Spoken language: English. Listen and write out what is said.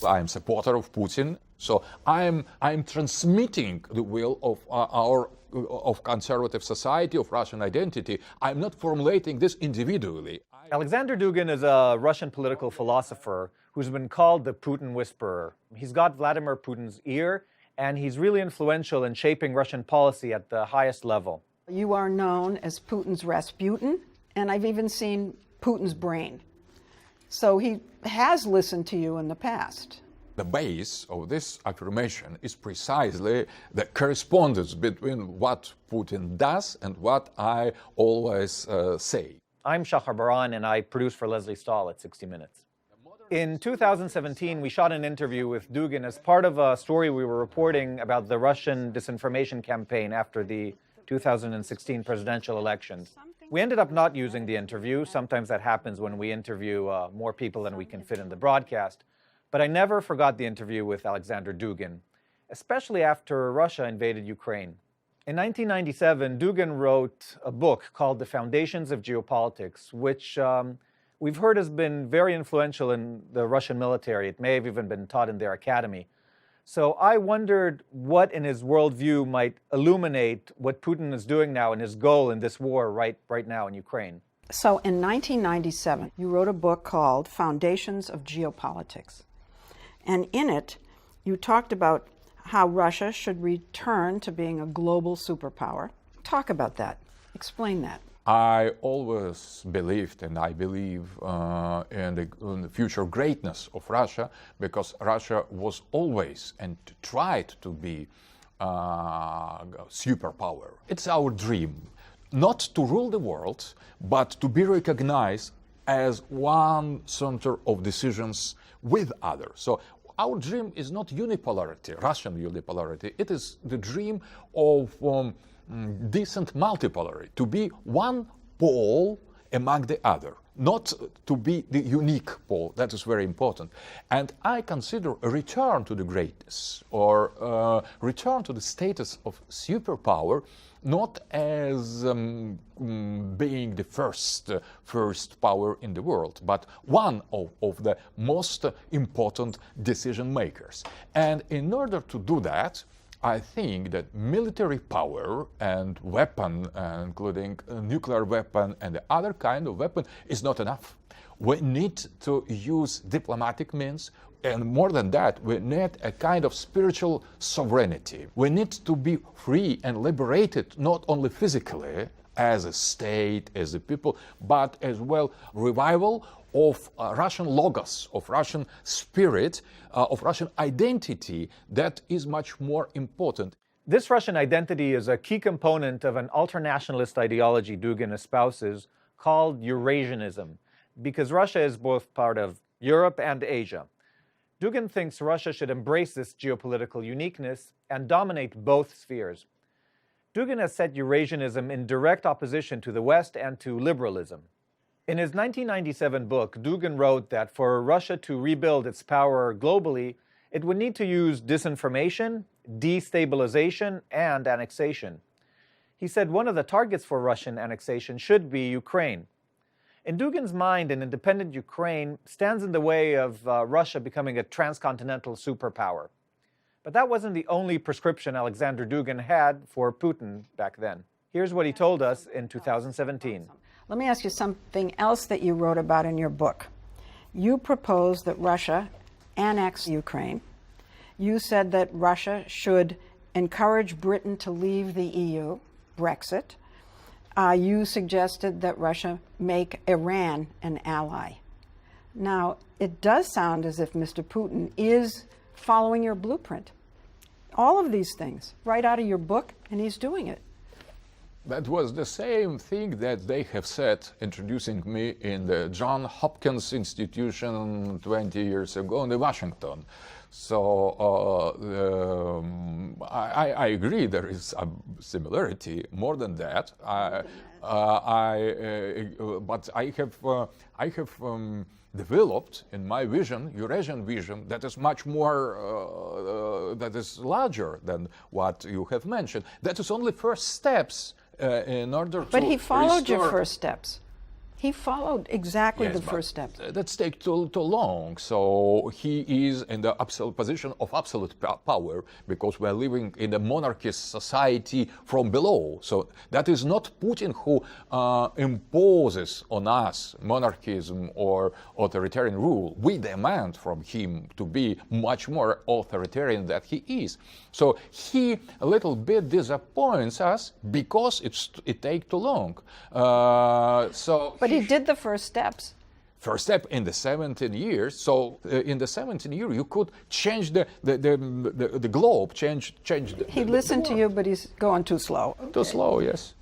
I'm a supporter of Putin, so I'm transmitting the will of of conservative society, of Russian identity. I'm not formulating this individually. Alexander Dugin is a Russian political philosopher who's been called the Putin whisperer. He's got Vladimir Putin's ear, and he's really influential in shaping Russian policy at the highest level. You are known as Putin's Rasputin, and I've even seen Putin's brain. So he has listened to you in the past. The base of this affirmation is precisely the correspondence between what Putin does and what I always say. I'm Shahar Baran, and I produce for Leslie Stahl at 60 Minutes. In 2017, we shot an interview with Dugin as part of a story we were reporting about the Russian disinformation campaign after the 2016 presidential elections. We ended up not using the interview. Sometimes that happens when we interview more people than we can fit in the broadcast. But I never forgot the interview with Alexander Dugin, especially after Russia invaded Ukraine. In 1997, Dugin wrote a book called The Foundations of Geopolitics, which we've heard has been very influential in the Russian military. It may have even been taught in their academy. So I wondered what in his worldview might illuminate what Putin is doing now and his goal in this war right now in Ukraine. So in 1997, you wrote a book called Foundations of Geopolitics. And in it, you talked about how Russia should return to being a global superpower. Talk about that. Explain that. I always believed, and I believe in the future greatness of Russia, because Russia was always and tried to be a superpower. It's our dream, not to rule the world, but to be recognized as one center of decisions with others. So our dream is not unipolarity, Russian unipolarity. It is the dream of decent multipolarity, to be one pole among the other, not to be the unique pole. That is very important. And I consider a return to the greatness or return to the status of superpower not as being the first power in the world, but one of the most important decision makers. And in order to do that, I think that military power and weapon, including a nuclear weapon and the other kind of weapon, is not enough. We need to use diplomatic means, and more than that, we need a kind of spiritual sovereignty. We need to be free and liberated, not only physically, as a state, as a people, but as well revival of Russian logos, of Russian spirit, of Russian identity. That is much more important. This Russian identity is a key component of an ultranationalist ideology Dugin espouses called Eurasianism, because Russia is both part of Europe and Asia. Dugin thinks Russia should embrace this geopolitical uniqueness and dominate both spheres. Dugin has set Eurasianism in direct opposition to the West and to liberalism. In his 1997 book, Dugin wrote that for Russia to rebuild its power globally, it would need to use disinformation, destabilization, and annexation. He said one of the targets for Russian annexation should be Ukraine. In Dugin's mind, an independent Ukraine stands in the way of Russia becoming a transcontinental superpower. But that wasn't the only prescription Alexander Dugin had for Putin back then. Here's what he told us in 2017. Let me ask you something else that you wrote about in your book. You proposed that Russia annex Ukraine. You said that Russia should encourage Britain to leave the EU, Brexit. You suggested that Russia make Iran an ally. Now, it does sound as if Mr. Putin is following your blueprint. All of these things, right out of your book, and he's doing it. That was the same thing that they have said introducing me in the Johns Hopkins Institution 20 years ago in Washington. So I agree there is a similarity. More than that, but I have developed in my vision, Eurasian vision, that is much more, that is larger than what you have mentioned. That is only first steps in order to But he followed restore... your first steps. He followed exactly Yes, the but first steps. That's take too long. So he is in the absolute position of absolute power because we're living in a monarchist society from below. So that is not Putin who imposes on us monarchism or authoritarian rule. We demand from him to be much more authoritarian than he is. So he a little bit disappoints us because it takes too long. But he did the first steps. First step in the 17 years. So in the 17 years, you could change the globe, change. He listened to you, but he's going too slow. Too slow, yes.